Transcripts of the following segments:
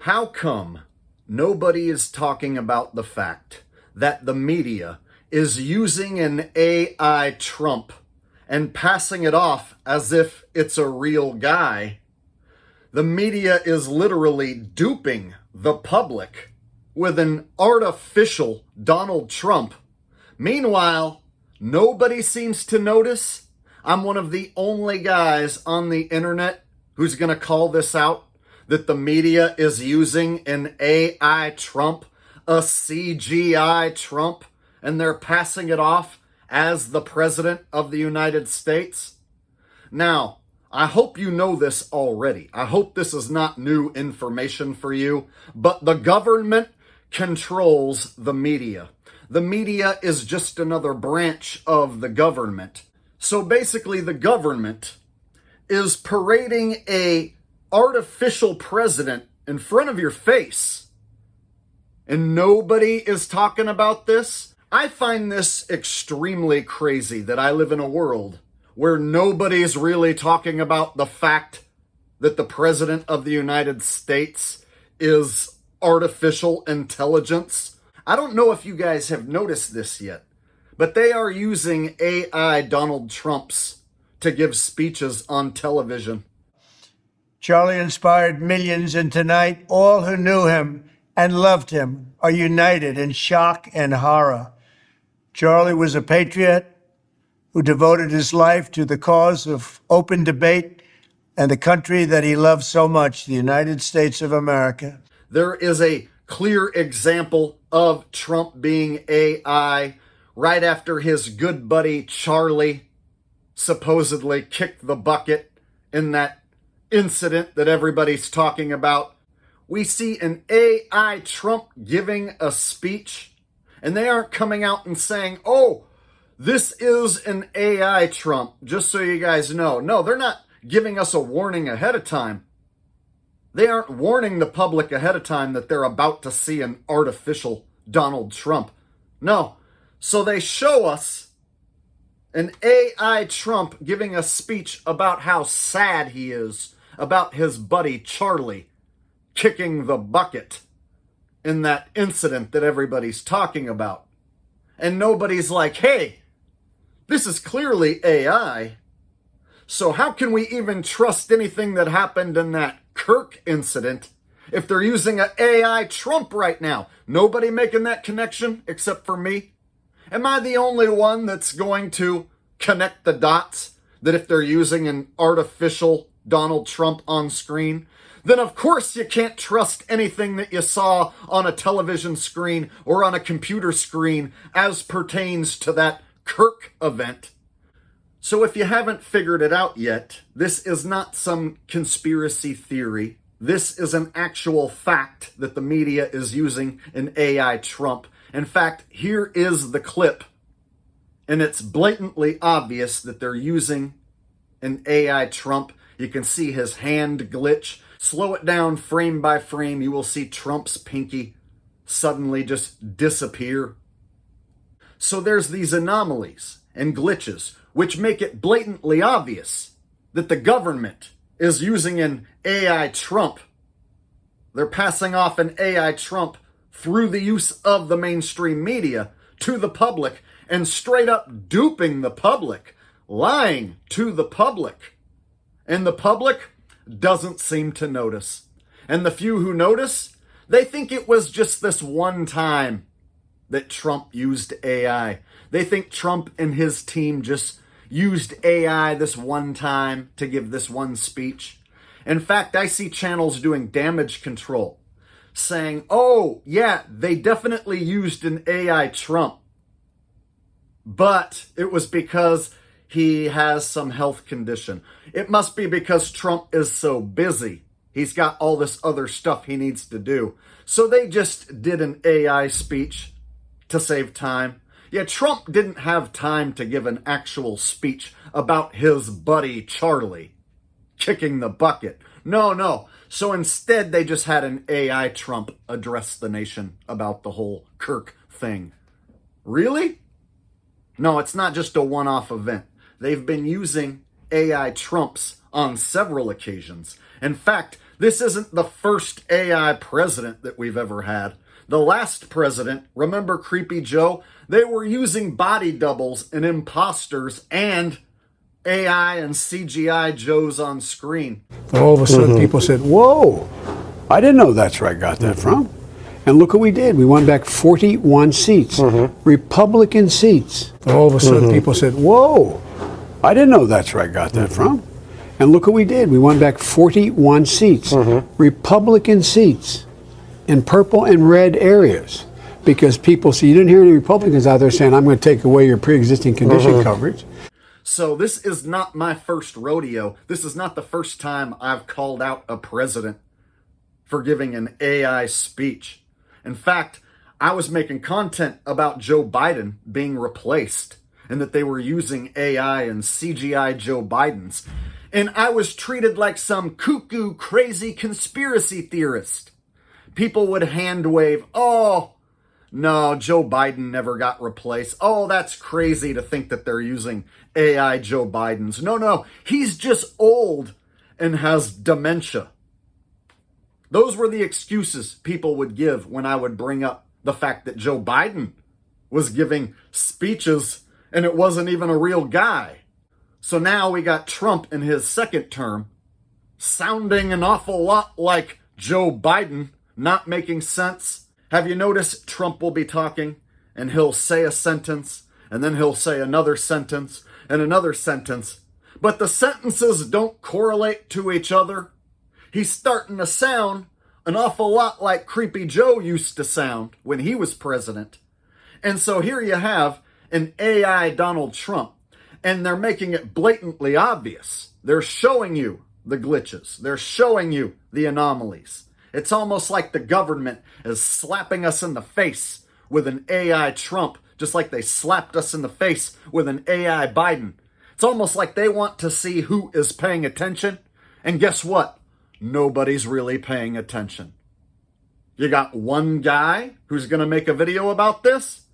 How come nobody is talking about the fact that the media is using an AI Trump and passing it off as if it's a real guy? The media is literally duping the public with an artificial Donald Trump. Meanwhile, nobody seems to notice. I'm one of the only guys on the internet who's going to call this out, that the media is using an AI Trump, a CGI Trump, and they're passing it off as the President of the United States. Now, I hope you know this already. I hope this is not new information for you, but the government controls the media. The media is just another branch of the government. So basically, the government is parading a artificial president in front of your face, and nobody is talking about this. I find this extremely crazy that I live in a world where nobody's really talking about the fact that the President of the United States is artificial intelligence. I don't know if you guys have noticed this yet, but they are using AI Donald Trumps to give speeches on television. Charlie inspired millions, and tonight all who knew him and loved him are united in shock and horror. Charlie was a patriot who devoted his life to the cause of open debate and the country that he loved so much, the United States of America. There is a clear example of Trump being AI right after his good buddy Charlie supposedly kicked the bucket in that incident that everybody's talking about. We see an AI Trump giving a speech, and they aren't coming out and saying, oh, this is an AI Trump, just so you guys know. No, they're not giving us a warning ahead of time. They aren't warning the public ahead of time that they're about to see an artificial Donald Trump. No. So they show us an AI Trump giving a speech about how sad he is about his buddy Charlie kicking the bucket in that incident that everybody's talking about. And nobody's like, hey, this is clearly AI. So how can we even trust anything that happened in that Kirk incident if they're using an AI Trump right now? Nobody making that connection except for me? Am I the only one that's going to connect the dots that if they're using an artificial Donald Trump on screen, then of course you can't trust anything that you saw on a television screen or on a computer screen as pertains to that Kirk event? So if you haven't figured it out yet, this is not some conspiracy theory. This is an actual fact that the media is using an AI Trump. In fact, here is the clip, and it's blatantly obvious that they're using an AI Trump. You can see his hand glitch. Slow it down frame by frame. You will see Trump's pinky suddenly just disappear. So there's these anomalies and glitches which make it blatantly obvious that the government is using an AI Trump. They're passing off an AI Trump through the use of the mainstream media to the public and straight up duping the public, lying to the public. And the public doesn't seem to notice. And the few who notice, they think it was just this one time that Trump used AI. They think Trump and his team just used AI this one time to give this one speech. In fact, I see channels doing damage control, saying, oh, yeah, they definitely used an AI Trump, but it was because he has some health condition. It must be because Trump is so busy. He's got all this other stuff he needs to do. So they just did an AI speech to save time. Yeah, Trump didn't have time to give an actual speech about his buddy Charlie kicking the bucket. No. So instead, they just had an AI Trump address the nation about the whole Kirk thing. Really? No, it's not just a one-off event. They've been using AI Trumps on several occasions. In fact, This isn't the first AI president that we've ever had. The last president, remember Creepy Joe? They were using body doubles and imposters and AI and CGI Joes on screen. All of a sudden, people said, whoa, I didn't know that's where I got that from. And look what we did. We won back 41 seats, Republican seats. All of a sudden, people said, whoa, I didn't know that's where I got that from. And look what we did. We won back 41 seats, Republican seats, in purple and red areas. Because people, see, you didn't hear any Republicans out there saying, I'm going to take away your pre-existing condition coverage. So this is not my first rodeo. This is not the first time I've called out a president for giving an AI speech. In fact, I was making content about Joe Biden being replaced and that they were using AI and CGI Joe Bidens. And I was treated like some cuckoo, crazy conspiracy theorist. People would hand wave, oh, no, Joe Biden never got replaced. Oh, that's crazy to think that they're using AI Joe Bidens. No, he's just old and has dementia. Those were the excuses people would give when I would bring up the fact that Joe Biden was giving speeches and it wasn't even a real guy. So now we got Trump in his second term sounding an awful lot like Joe Biden, not making sense. Have you noticed Trump will be talking and he'll say a sentence and then he'll say another sentence and another sentence, but the sentences don't correlate to each other? He's starting to sound an awful lot like Creepy Joe used to sound when he was president. And so here you have an AI Donald Trump, and they're making it blatantly obvious. They're showing you the glitches. They're showing you the anomalies. It's almost like the government is slapping us in the face with an AI Trump, just like they slapped us in the face with an AI Biden. It's almost like they want to see who is paying attention. And guess what? Nobody's really paying attention. You got one guy who's going to make a video about this?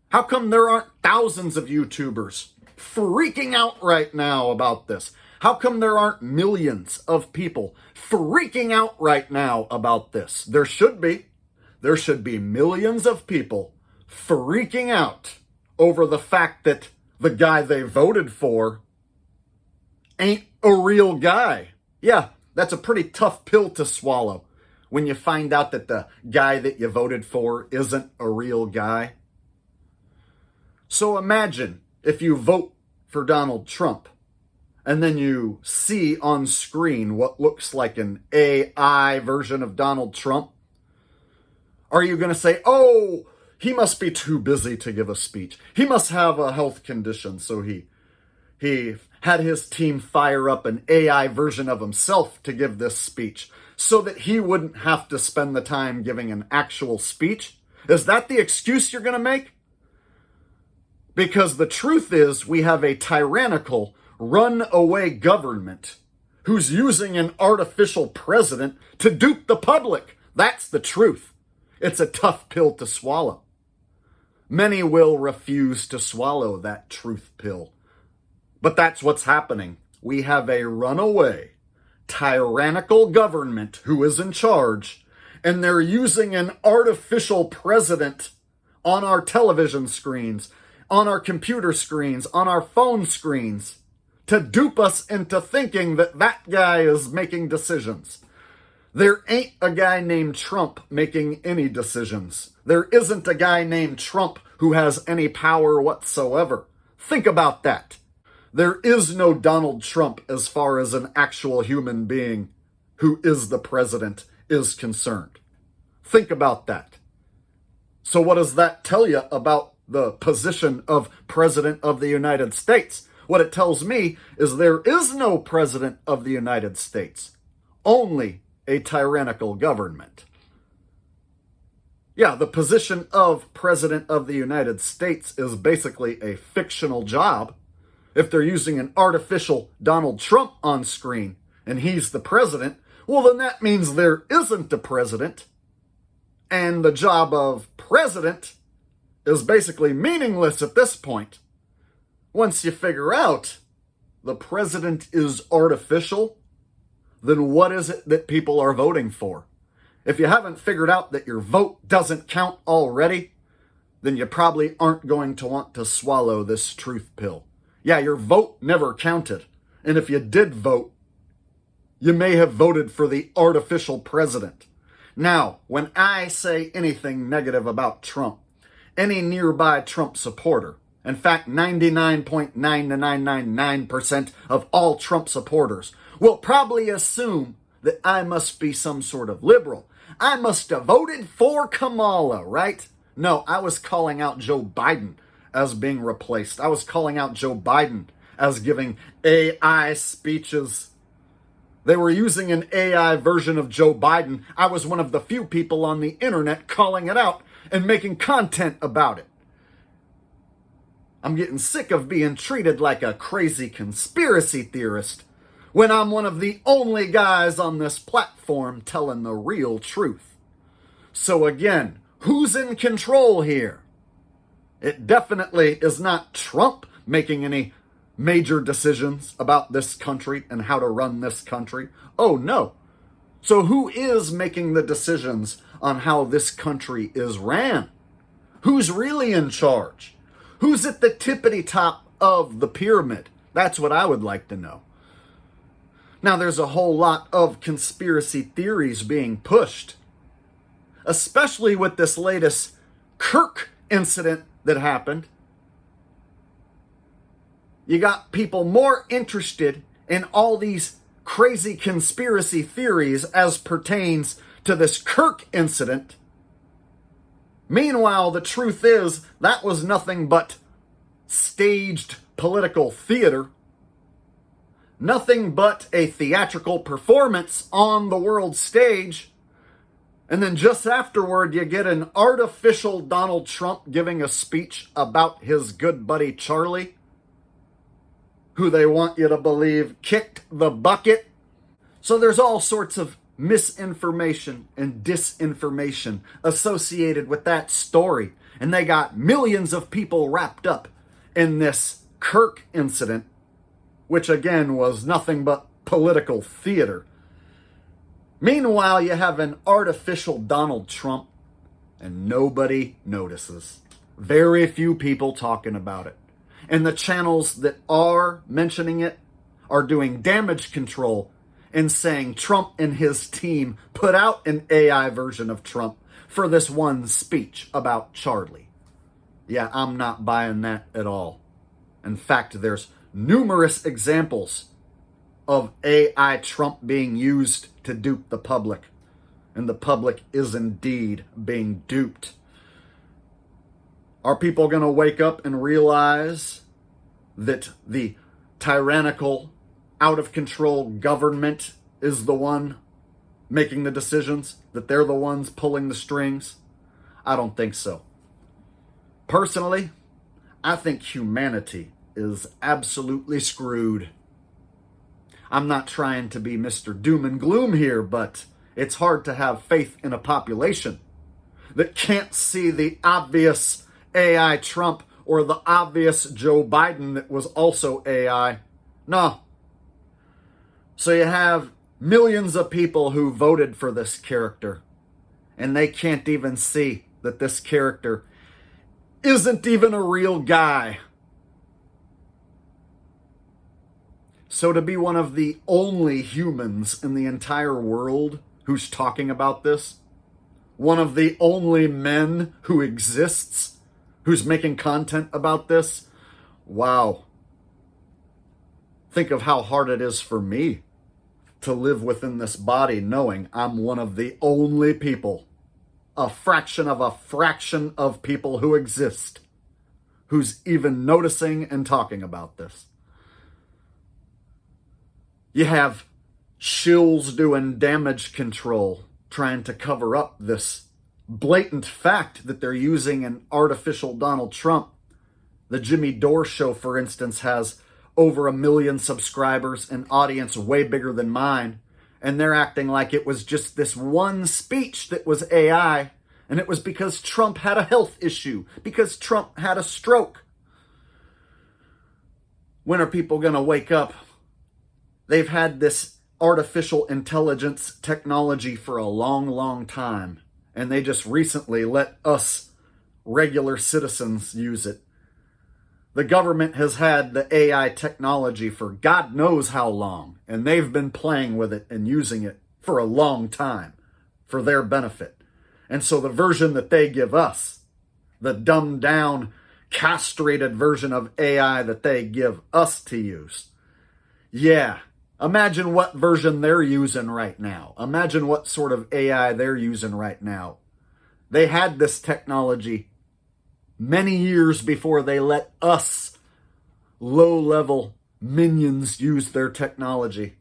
How come there aren't thousands of YouTubers freaking out right now about this? How come there aren't millions of people freaking out right now about this? There should be. There should be millions of people freaking out over the fact that the guy they voted for ain't a real guy. Yeah, that's a pretty tough pill to swallow when you find out that the guy that you voted for isn't a real guy. So imagine if you vote for Donald Trump and then you see on screen what looks like an AI version of Donald Trump. Are you going to say, oh, he must be too busy to give a speech. He must have a health condition, so he had his team fire up an AI version of himself to give this speech so that he wouldn't have to spend the time giving an actual speech? Is that the excuse you're going to make? Because the truth is we have a tyrannical, runaway government who's using an artificial president to dupe the public. That's the truth. It's a tough pill to swallow. Many will refuse to swallow that truth pill. But that's what's happening. We have a runaway, tyrannical government who is in charge, and they're using an artificial president on our television screens, on our computer screens, on our phone screens, to dupe us into thinking that that guy is making decisions. There ain't a guy named Trump making any decisions. There isn't a guy named Trump who has any power whatsoever. Think about that. There is no Donald Trump as far as an actual human being who is the president is concerned. Think about that. So what does that tell you about the position of President of the United States? What it tells me is there is no President of the United States, only a tyrannical government. Yeah, the position of President of the United States is basically a fictional job. If they're using an artificial Donald Trump on screen and he's the president, well, then that means there isn't a president. And the job of president is basically meaningless at this point. Once you figure out the president is artificial, then what is it that people are voting for? If you haven't figured out that your vote doesn't count already, then you probably aren't going to want to swallow this truth pill. Yeah, your vote never counted. And if you did vote, you may have voted for the artificial president. Now, when I say anything negative about Trump, any nearby Trump supporter, in fact, 99.99999% of all Trump supporters will probably assume that I must be some sort of liberal. I must have voted for Kamala, right? No, I was calling out Joe Biden as being replaced. I was calling out Joe Biden as giving AI speeches. They were using an AI version of Joe Biden. I was one of the few people on the internet calling it out and making content about it. I'm getting sick of being treated like a crazy conspiracy theorist when I'm one of the only guys on this platform telling the real truth. So again, who's in control here? It definitely is not Trump making any major decisions about this country and how to run this country. Oh no. So who is making the decisions on how this country is ran? Who's really in charge? Who's at the tippity top of the pyramid? That's what I would like to know. Now, there's a whole lot of conspiracy theories being pushed, especially with this latest Kirk incident that happened. You got people more interested in all these crazy conspiracy theories as pertains to this Kirk incident. Meanwhile, the truth is that was nothing but staged political theater. Nothing but a theatrical performance on the world stage. And then just afterward, you get an artificial Donald Trump giving a speech about his good buddy Charlie, who they want you to believe kicked the bucket. So there's all sorts of misinformation and disinformation associated with that story. And they got millions of people wrapped up in this Kirk incident, which again was nothing but political theater. Meanwhile, you have an artificial Donald Trump and nobody notices. Very few people talking about it. And the channels that are mentioning it are doing damage control and saying Trump and his team put out an AI version of Trump for this one speech about Charlie. Yeah, I'm not buying that at all. In fact, there's numerous examples of AI Trump being used to dupe the public. And the public is indeed being duped. Are people going to wake up and realize that the tyrannical, out of control government is the one making the decisions? That they're the ones pulling the strings? I don't think so. Personally, I think humanity is absolutely screwed. I'm not trying to be Mr. Doom and Gloom here, but it's hard to have faith in a population that can't see the obvious AI Trump or the obvious Joe Biden that was also AI. No. So you have millions of people who voted for this character, and they can't even see that this character isn't even a real guy. So to be one of the only humans in the entire world who's talking about this, one of the only men who exists who's making content about this, wow. Think of how hard it is for me to live within this body knowing I'm one of the only people, a fraction of people who exist, who's even noticing and talking about this. You have shills doing damage control, trying to cover up this blatant fact that they're using an artificial Donald Trump. The Jimmy Dore show, for instance, has over 1 million subscribers, an audience way bigger than mine, and they're acting like it was just this one speech that was AI, and it was because Trump had a health issue, because Trump had a stroke. When are people going to wake up? They've had this artificial intelligence technology for a long, long time, and they just recently let us regular citizens use it. The government has had the AI technology for God knows how long, and they've been playing with it and using it for a long time for their benefit. And so the version that they give us, the dumbed down, castrated version of AI that they give us to use, yeah, imagine what version they're using right now. Imagine what sort of AI they're using right now. They had this technology many years before they let us low-level minions use their technology.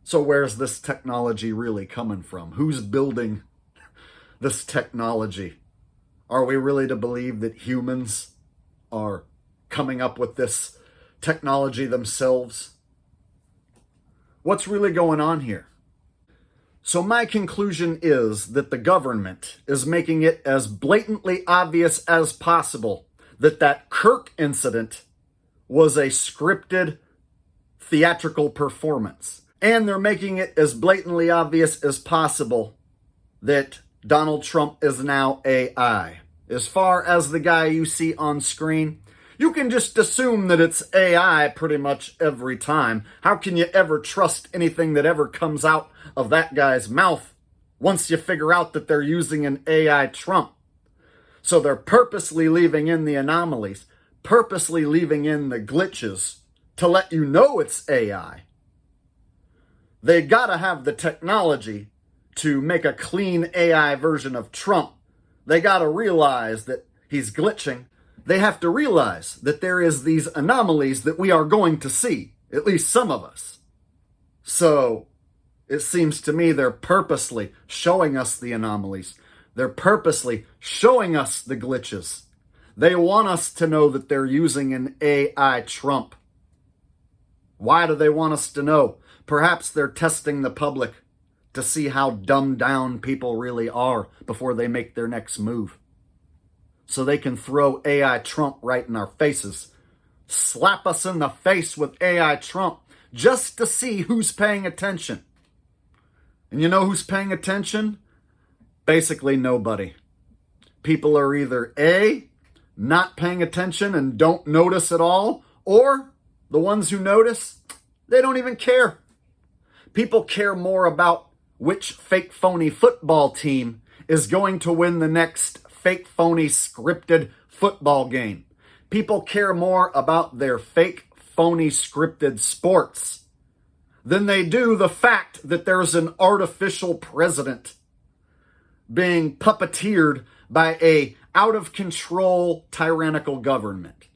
So where's this technology really coming from? Who's building this technology? Are we really to believe that humans are coming up with this technology themselves? What's really going on here? So my conclusion is that the government is making it as blatantly obvious as possible that that Kirk incident was a scripted theatrical performance. And they're making it as blatantly obvious as possible that Donald Trump is now AI. As far as the guy you see on screen, you can just assume that it's AI pretty much every time. How can you ever trust anything that ever comes out of that guy's mouth once you figure out that they're using an AI Trump? So they're purposely leaving in the anomalies, purposely leaving in the glitches to let you know it's AI. They gotta have the technology to make a clean AI version of Trump. They gotta realize that he's glitching. They have to realize that there is these anomalies that we are going to see, at least some of us. So it seems to me they're purposely showing us the anomalies. They're purposely showing us the glitches. They want us to know that they're using an AI Trump. Why do they want us to know? Perhaps they're testing the public to see how dumbed down people really are before they make their next move. So they can throw AI Trump right in our faces. Slap us in the face with AI Trump just to see who's paying attention. And you know who's paying attention? Basically nobody. People are either A, not paying attention and don't notice at all, or the ones who notice, they don't even care. People care more about which fake phony football team is going to win the next fake phony scripted football game. People care more about their fake phony scripted sports than they do the fact that there's an artificial president being puppeteered by a out-of-control tyrannical government.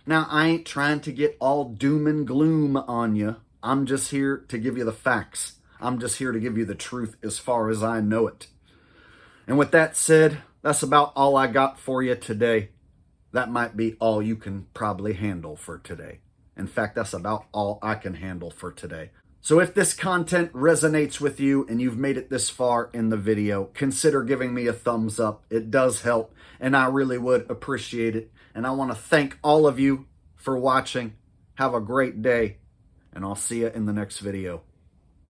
Now, I ain't trying to get all doom and gloom on you. I'm just here to give you the facts. I'm just here to give you the truth as far as I know it. And with that said, that's about all I got for you today. That might be all you can probably handle for today. In fact, that's about all I can handle for today. So if this content resonates with you and you've made it this far in the video, consider giving me a thumbs up. It does help, and I really would appreciate it. And I want to thank all of you for watching. Have a great day, and I'll see you in the next video.